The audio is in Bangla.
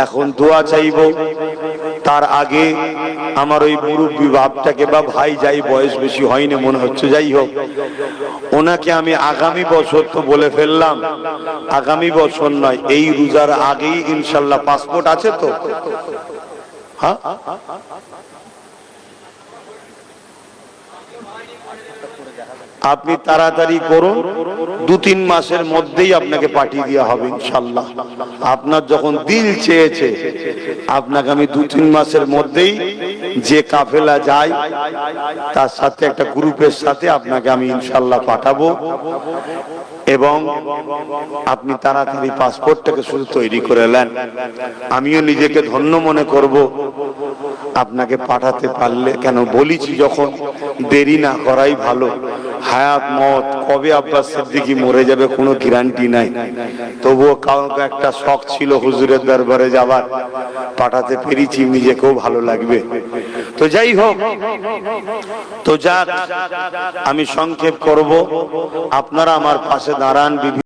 এখন দোয়া চাইব। তার আগে আমার ওই মুরব্বী বাপটাকে বা ভাই, যাই বয়স বেশি হয়নি মনে হচ্ছে, যাই হোক, ওনাকে আমি আগামী বছর তো বলে ফেললাম, আগামী বছর নয়, এই রোজার আগেই ইনশাল্লাহ, পাসপোর্ট আছে তো? হ্যাঁ, আপনি তাড়াতাড়ি করুন, 2-3 মাসের মধ্যেই আপনাকে পাঠিয়ে দেওয়া হবে ইনশাল্লাহ। আপনার যখন দিল চেয়েছে, আপনাকে আমি 2-3 মাসের মধ্যেই যে কাফেলা যায় তার সাথে একটা গ্রুপের সাথে আপনাকে আমি ইনশাল্লাহ পাঠাবো, এবং আপনি তাড়াতাড়ি পাসপোর্টটাকে শুধু তৈরি করে নেন। আমিও নিজেকে ধন্য মনে করব আপনাকে পাঠাতে পারলে। কেন বলিছি, যখন দেরি না করাই ভালো। হায়াত মত কবে আব্বাস সিদ্দিকী মরে যাবে কোনো গ্যারান্টি নাই, তবুও কাউকে একটা শখ ছিল হুজুরের দরবারে যাবার, পাঠাতে পেরেছি, নিজেকেও ভালো লাগবে। তো যাই হোক, তো যাক, আমি সংক্ষেপ করব, আপনারা আমার পাশে দাঁড়ান।